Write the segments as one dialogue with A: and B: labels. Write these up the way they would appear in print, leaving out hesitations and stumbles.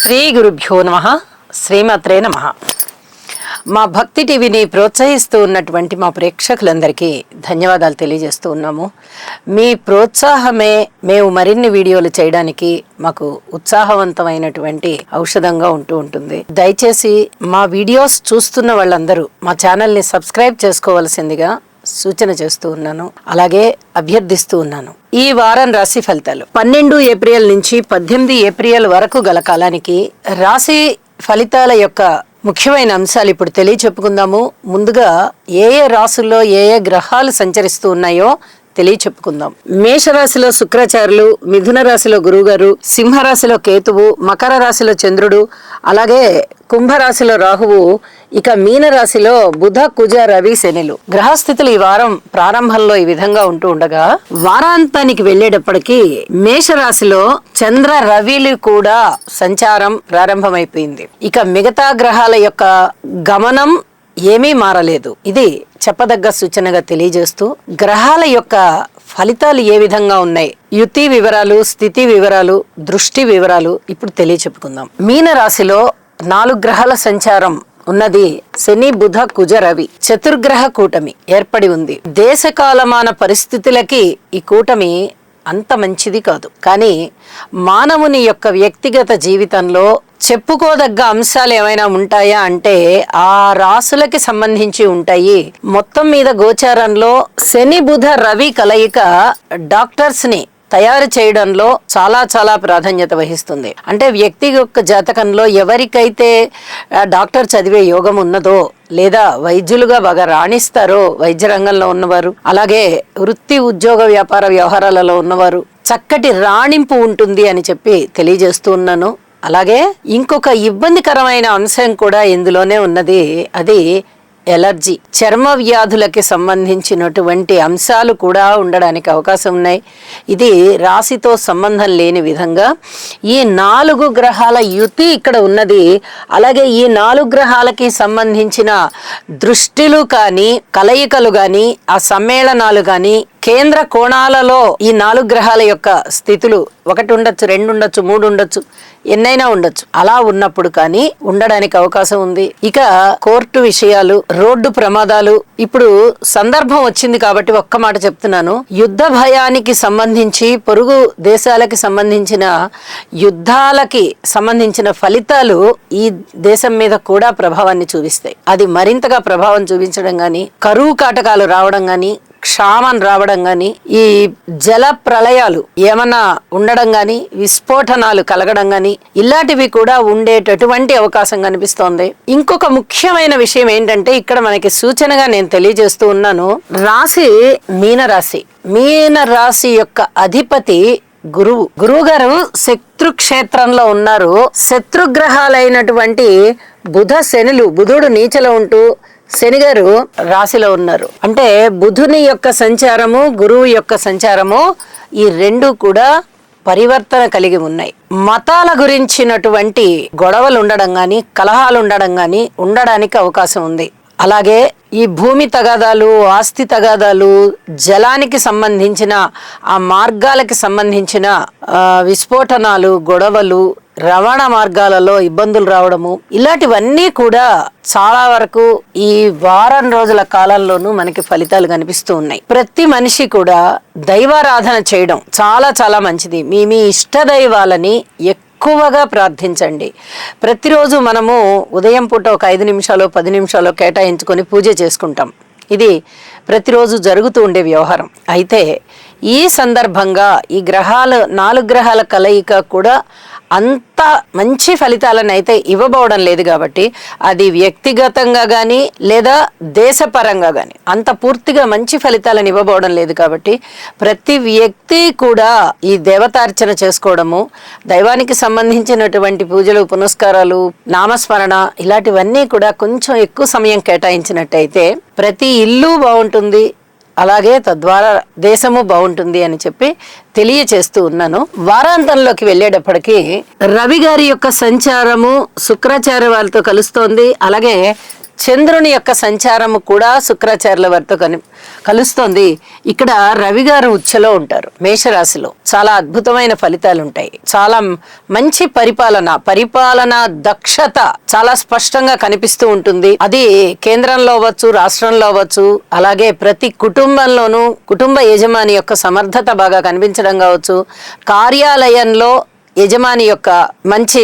A: శ్రీ గురుభ్యో నమః. శ్రీమాత్రే నమః. మా భక్తి టీవీని ప్రోత్సహిస్తూ ఉన్నటువంటి మా ప్రేక్షకులందరికీ ధన్యవాదాలు తెలియజేస్తూ ఉన్నాము. మీ ప్రోత్సాహమే మేము మరిన్ని వీడియోలు చేయడానికి మాకు ఉత్సాహవంతమైనటువంటి ఔషధంగా ఉంటుంది. దయచేసి మా వీడియోస్ చూస్తున్న వాళ్ళందరూ మా ఛానల్ని సబ్స్క్రైబ్ చేసుకోవాల్సిందిగా సూచన చేస్తూ ఉన్నాను, అలాగే అభ్యర్థిస్తూ ఉన్నాను. ఈ వారం రాశి ఫలితాలు 12 ఏప్రిల్ నుంచి 18 ఏప్రిల్ వరకు గల కాలానికి రాశి ఫలితాల యొక్క ముఖ్యమైన అంశాలు ఇప్పుడు తెలియచెప్పుకుందాము. ముందుగా ఏ రాశుల్లో ఏ గ్రహాలు సంచరిస్తూ ఉన్నాయో తెలియచెప్పుకుందాం. మేషరాశిలో శుక్రాచార్యులు, మిథున రాశిలో గురువుగారు, సింహరాశిలో కేతువు, మకర రాశిలో చంద్రుడు, అలాగే కుంభరాశిలో రాహువు, ఇక మీన రాశిలో బుధ, కుజ, రవి, శనులు. గ్రహస్థితులు ఈ వారం ప్రారంభంలో ఈ విధంగా ఉంటూ ఉండగా వారాంతానికి వెళ్లేటప్పటికీ మేషరాశిలో చంద్ర, రవిలు కూడా సంచారం ప్రారంభమైపోయింది. ఇక మిగతా గ్రహాల యొక్క గమనం ఏమీ మారలేదు. ఇది చెప్పదగ్గ సూచనగా తెలియజేస్తూ గ్రహాల యొక్క ఫలితాలు ఏ విధంగా ఉన్నాయి, యుతి వివరాలు, స్థితి వివరాలు, దృష్టి వివరాలు ఇప్పుడు తెలియచెప్పుకుందాం. మీన రాశిలో 4 గ్రహాల సంచారం ఉన్నది. శని, బుధ, కుజ, రవి చతుర్గ్రహ కూటమి ఏర్పడి ఉంది. దేశకాలమాన పరిస్థితులకి ఈ కూటమి అంత మంచిది కాదు, కానీ మానవుని యొక్క వ్యక్తిగత జీవితంలో చెప్పుకోదగ్గ అంశాలు ఏమైనా ఉంటాయా అంటే ఆ రాసులకి సంబంధించి ఉంటాయి. మొత్తం మీద గోచారంలో శని, బుధ, రవి కలయిక డాక్టర్స్ ని తయారు చేయడంలో చాలా ప్రాధాన్యత వహిస్తుంది. అంటే వ్యక్తి యొక్క జాతకంలో ఎవరికైతే డాక్టర్ చదివే యోగం ఉన్నదో లేదా వైద్యులుగా బాగా రాణిస్తారో వైద్య రంగంలో ఉన్నవారు, అలాగే వృత్తి, ఉద్యోగ, వ్యాపార వ్యవహారాలలో ఉన్నవారు చక్కటి రాణింపు ఉంటుంది అని చెప్పి తెలియజేస్తూ ఉన్నాను. అలాగే ఇంకొక ఇబ్బందికరమైన అంశం కూడా ఇందులోనే ఉన్నది. అది ఎలర్జీ, చర్మ వ్యాధులకి సంబంధించినటువంటి అంశాలు కూడా ఉండడానికి అవకాశం ఉన్నాయి. ఇది రాశితో సంబంధం లేని విధంగా ఈ 4 గ్రహాల యుతి ఇక్కడ ఉన్నది. అలాగే ఈ 4 గ్రహాలకి సంబంధించిన దృష్టిలు కానీ, కలయికలు కానీ, ఆ సమ్మేళనాలు కానీ, కేంద్ర కోణాలలో ఈ 4 గ్రహాల యొక్క స్థితులు 1 ఉండొచ్చు, 2 ఉండొచ్చు, 3 ఉండొచ్చు, ఎన్నైనా ఉండొచ్చు. అలా ఉన్నప్పుడు కానీ ఉండడానికి అవకాశం ఉంది. ఇక కోర్టు విషయాలు, రోడ్డు ప్రమాదాలు. ఇప్పుడు సందర్భం వచ్చింది కాబట్టి ఒక్క మాట చెప్తున్నాను. యుద్ధ భయానికి సంబంధించి, పొరుగు దేశాలకి సంబంధించిన యుద్ధాలకి సంబంధించిన ఫలితాలు ఈ దేశం మీద కూడా ప్రభావాన్ని చూపిస్తాయి. అది మరింతగా ప్రభావం చూపించడం గాని, కరువు కాటకాలు రావడం గాని, క్షామం రావడం గాని, ఈ జల ప్రళయాలు ఏమన్నా ఉండడం గాని, విస్ఫోటనాలు కలగడం గాని, ఇలాంటివి కూడా ఉండేటటువంటి అవకాశం కనిపిస్తోంది. ఇంకొక ముఖ్యమైన విషయం ఏంటంటే ఇక్కడ మనకి సూచనగా నేను తెలియజేస్తూ ఉన్నాను. రాశి మీనరాశి. మీనరాశి యొక్క అధిపతి గురువు గారు శత్రుక్షేత్రంలో ఉన్నారు. శత్రుగ్రహాలైనటువంటి బుధ, శనులు, బుధుడు నీచలో ఉంటూ శని గారు రాశిలో ఉన్నారు. అంటే బుధుని యొక్క సంచారము, గురువు యొక్క సంచారము, ఈ 2 కూడా పరివర్తన కలిగి ఉన్నాయి. మతాల గురించినటువంటి గొడవలు ఉండడం గాని, కలహాలు ఉండడం గాని ఉండడానికి అవకాశం ఉంది. అలాగే ఈ భూమి తగాదాలు, ఆస్తి తగాదాలు, జలానికి సంబంధించిన ఆ మార్గాలకి సంబంధించిన విస్ఫోటనాలు, గొడవలు, రవాణా మార్గాలలో ఇబ్బందులు రావడము, ఇలాంటివన్నీ కూడా చాలా వరకు ఈ వారం రోజుల కాలంలోనూ మనకి ఫలితాలు కనిపిస్తూ ఉన్నాయి. ప్రతి మనిషి కూడా దైవారాధన చేయడం చాలా మంచిది. మీ ఇష్ట దైవాలని ఎక్కువగా ప్రార్థించండి. ప్రతిరోజు మనము ఉదయం పూట ఒక 5 నిమిషాలు 10 నిమిషాలు కేటాయించుకొని పూజ చేసుకుంటాం. ఇది ప్రతిరోజు జరుగుతూ ఉండే వ్యవహారం. అయితే ఈ సందర్భంగా ఈ 4 గ్రహాల కలయిక కూడా అంత మంచి ఫలితాలను అయితే ఇవ్వబోవడం లేదు. కాబట్టి అది వ్యక్తిగతంగా కానీ లేదా దేశపరంగా కానీ అంత పూర్తిగా మంచి ఫలితాలను ఇవ్వబోవడం లేదు. కాబట్టి ప్రతి వ్యక్తి కూడా ఈ దేవతార్చన చేసుకోవడము, దైవానికి సంబంధించినటువంటి పూజలు, పునస్కారాలు, నామస్మరణ, ఇలాంటివన్నీ కూడా కొంచెం ఎక్కువ సమయం కేటాయించినట్టయితే ప్రతి ఇల్లు బాగుంటుంది, అలాగే తద్వారా దేశము బాగుంటుంది అని చెప్పి తెలియచేస్తూ ఉన్నాను. వారాంతంలోకి వెళ్ళేటప్పటికీ రవి గారి యొక్క సంచారము శుక్రాచార్య వారితో కలుస్తోంది. అలాగే చంద్రుని యొక్క సంచారము కూడా శుక్రాచార్యుల వారితో కలుస్తోంది. ఇక్కడ రవి గారు ఉచ్చలో ఉంటారు మేషరాశిలో. చాలా అద్భుతమైన ఫలితాలు ఉంటాయి. చాలా మంచి పరిపాలన దక్షత చాలా స్పష్టంగా కనిపిస్తూ ఉంటుంది. అది కేంద్రంలో అవ్వచ్చు, రాష్ట్రంలో అవ్వచ్చు, అలాగే ప్రతి కుటుంబంలోనూ కుటుంబ యజమాని యొక్క సమర్థత బాగా కనిపించడం కావచ్చు, కార్యాలయంలో యజమాని యొక్క మంచి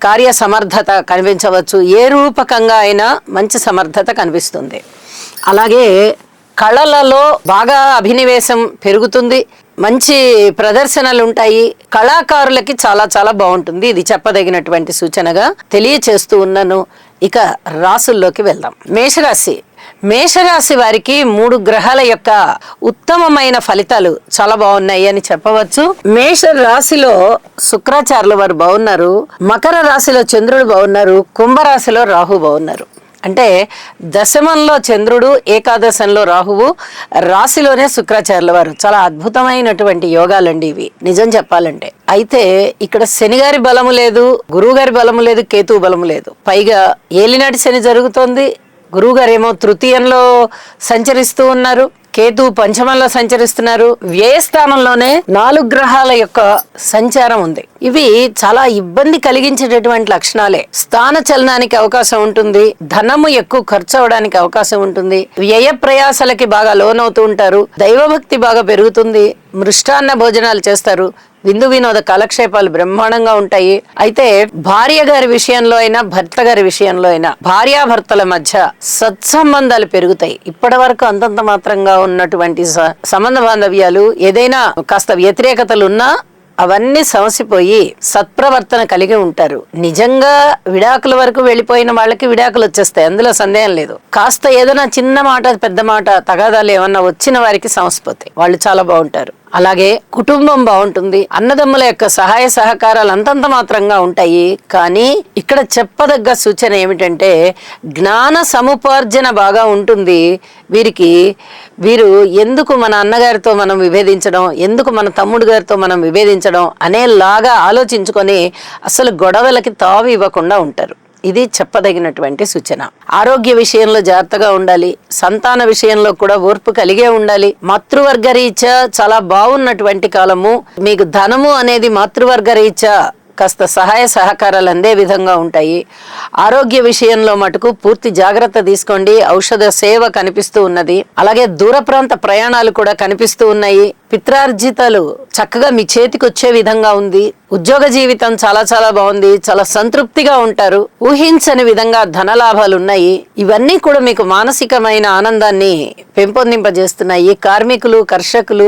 A: కార్య సమర్థత కనిపించవచ్చు. ఏ రూపకంగా అయినా మంచి సమర్థత కనిపిస్తుంది. అలాగే కళలలో బాగా అభినివేశం పెరుగుతుంది. మంచి ప్రదర్శనలు ఉంటాయి. కళాకారులకి చాలా చాలా బాగుంటుంది. ఇది చెప్పదగినటువంటి సూచనగా తెలియచేస్తూ ఉన్నాను. ఇక రాసుల్లోకి వెళ్దాం. మేషరాశి వారికి 3 గ్రహాల యొక్క ఉత్తమమైన ఫలితాలు చాలా బాగున్నాయి అని చెప్పవచ్చు. మేష రాశిలో శుక్రాచార్యుల వారు బాగున్నారు, మకర రాశిలో చంద్రుడు బాగున్నారు, కుంభరాశిలో రాహు బాగున్నారు. అంటే దశమంలో చంద్రుడు, ఏకాదశంలో రాహువు, రాశిలోనే శుక్రాచార్యుల వారు. చాలా అద్భుతమైనటువంటి యోగాలండి ఇవి నిజం చెప్పాలంటే. అయితే ఇక్కడ శనిగారి బలము లేదు, గురువు గారి బలము లేదు, కేతువు బలము లేదు. పైగా ఏలినాటి శని జరుగుతోంది. గురువు గారు ఏమో తృతీయంలో సంచరిస్తూ ఉన్నారు, కేతు పంచమంలో సంచరిస్తున్నారు. వ్యయస్థానంలోనే 4 గ్రహాల యొక్క సంచారం ఉంది. ఇవి చాలా ఇబ్బంది కలిగించేటటువంటి లక్షణాలే. స్థాన చలనానికి అవకాశం ఉంటుంది, ధనము ఎక్కువ ఖర్చు అవడానికి అవకాశం ఉంటుంది, వ్యయ ప్రయాసాలకి బాగా లోనవుతూ ఉంటారు, దైవభక్తి బాగా పెరుగుతుంది, మృష్టాన్న భోజనాలు చేస్తారు, విందు వినోద కాలక్షేపాలు బ్రహ్మాండంగా ఉంటాయి. అయితే భార్య గారి విషయంలో అయినా, భర్త గారి విషయంలో అయినా, భార్యాభర్తల మధ్య సత్సంబంధాలు పెరుగుతాయి. ఇప్పటి వరకు అంతంత మాత్రంగా ఉన్నటువంటి సంబంధ బాంధవ్యాలు ఏదైనా కాస్త వ్యతిరేకతలు ఉన్నా అవన్నీ సమసిపోయి సత్ప్రవర్తన కలిగి ఉంటారు. నిజంగా విడాకుల వరకు వెళ్ళిపోయిన వాళ్ళకి విడాకులు వచ్చేస్తాయి, అందులో సందేహం లేదు. కాస్త ఏదైనా చిన్న మాట పెద్ద మాట తగాదాలు ఏమన్నా వచ్చిన వారికి సమసిపోతాయి, వాళ్ళు చాలా బాగుంటారు. అలాగే కుటుంబం బాగుంటుంది. అన్నదమ్ముల యొక్క సహాయ సహకారాలు అంతంత మాత్రంగా ఉంటాయి. కానీ ఇక్కడ చెప్పదగ్గ సూచన ఏమిటంటే జ్ఞాన సముపార్జన బాగా ఉంటుంది వీరు ఎందుకు మన అన్నగారితో మనం విభేదించడం, ఎందుకు మన తమ్ముడు గారితో మనం విభేదించడం అనేలాగా ఆలోచించుకొని అసలు గొడవలకి తావు ఇవ్వకుండా ఉంటారు. ఇది చెప్పదగినటువంటి సూచన. ఆరోగ్య విషయంలో జాగ్రత్తగా ఉండాలి. సంతాన విషయంలో కూడా ఓర్పు కలిగే ఉండాలి. మాతృవర్గ రీత్యా చాలా బాగున్నటువంటి కాలము. మీకు ధనము అనేది మాతృవర్గ రీత్యా కాస్త సహాయ సహకారాలు అందే విధంగా ఉంటాయి. ఆరోగ్య విషయంలో మటుకు పూర్తి జాగ్రత్త తీసుకోండి. ఔషధ సేవ కనిపిస్తూ ఉన్నది. అలాగే దూర ప్రాంత ప్రయాణాలు కూడా కనిపిస్తూ ఉన్నాయి. పిత్రార్జితాలు చక్కగా మీ చేతికి వచ్చే విధంగా ఉంది. ఉద్యోగ జీవితం చాలా చాలా బాగుంది. చాలా సంతృప్తిగా ఉంటారు. ఊహించని విధంగా ధనలాభాలు ఉన్నాయి. ఇవన్నీ కూడా మీకు మానసికమైన ఆనందాన్ని పెంపొందింపజేస్తున్నాయి. కార్మికులు, కర్షకులు,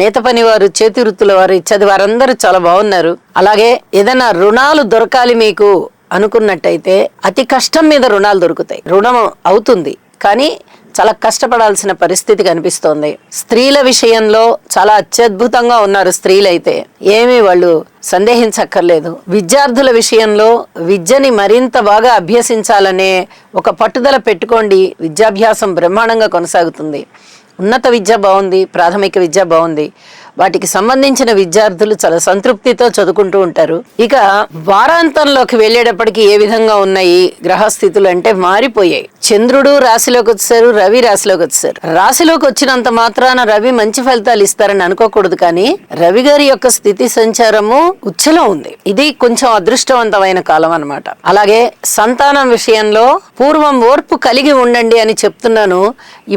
A: నేత పని వారు, చేతి వృత్తుల వారు, ఇత్యాది వారందరూ చాలా బాగున్నారు. అలాగే ఏదైనా రుణాలు దొరకాలి మీకు అనుకున్నట్టయితే అతి కష్టం మీద రుణాలు దొరుకుతాయి. రుణం అవుతుంది కానీ చాలా కష్టపడాల్సిన పరిస్థితి కనిపిస్తోంది. స్త్రీల విషయంలో చాలా అత్యద్భుతంగా ఉన్నారు. స్త్రీలైతే ఏమీ వాళ్ళు సందేహించక్కర్లేదు. విద్యార్థుల విషయంలో విద్యని మరింత బాగా అభ్యసించాలనే ఒక పట్టుదల పెట్టుకోండి. విద్యాభ్యాసం బ్రహ్మాండంగా కొనసాగుతుంది. ఉన్నత విద్య బాగుంది, ప్రాథమిక విద్య బాగుంది. వాటికి సంబంధించిన విద్యార్థులు చాలా సంతృప్తితో చదువుకుంటూ ఉంటారు. ఇక వారాంతంలోకి వెళ్ళేటప్పటికి ఏ విధంగా ఉన్నాయి గ్రహస్థితులు అంటే మారిపోయాయి. చంద్రుడు రాశిలోకి వచ్చారు, రవి రాశిలోకి వచ్చారు. రాశిలోకి వచ్చినంత మాత్రాన రవి మంచి ఫలితాలు ఇస్తారని అనుకోకూడదు. కానీ రవి గారి యొక్క స్థితి సంచారము ఉచ్చలో ఉంది. ఇది కొంచెం అదృష్టవంతమైన కాలం అన్నమాట. అలాగే సంతానం విషయంలో పూర్వం ఓర్పు కలిగి ఉండండి అని చెప్తున్నాను.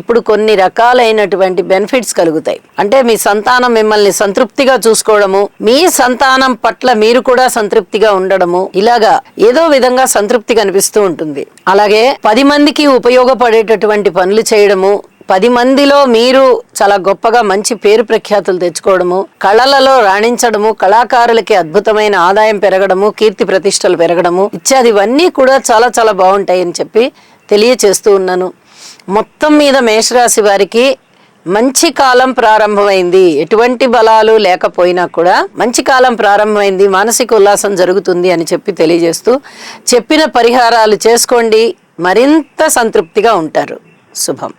A: ఇప్పుడు కొన్ని రకాలైనటువంటి బెనిఫిట్స్ కలుగుతాయి. అంటే మీ సంతానం మిమ్మల్ని సంతృప్తిగా చూసుకోవడము, మీ సంతానం పట్ల మీరు కూడా సంతృప్తిగా ఉండడము, ఇలాగా ఏదో విధంగా సంతృప్తి కనిపిస్తూ ఉంటుంది. అలాగే 10 మందికి ఉపయోగపడేటటువంటి పనులు చేయడము, 10 మందిలో మీరు చాలా గొప్పగా మంచి పేరు ప్రఖ్యాతులు తెచ్చుకోవడము, కళలలో రాణించడము, కళాకారులకి అద్భుతమైన ఆదాయం పెరగడము, కీర్తి ప్రతిష్టలు పెరగడము ఇత్యాదివన్నీ కూడా చాలా చాలా బాగుంటాయని చెప్పి తెలియచేస్తూ ఉన్నాను. మొత్తం మీద మేషరాశి వారికి మంచి కాలం ప్రారంభమైంది. ఎటువంటి బలాలు లేకపోయినా కూడా మంచి కాలం ప్రారంభమైంది. మానసిక ఉల్లాసం జరుగుతుంది అని చెప్పి తెలియజేస్తూ చెప్పిన పరిహారాలు చేసుకోండి, మరింత సంతృప్తిగా ఉంటారు. శుభం.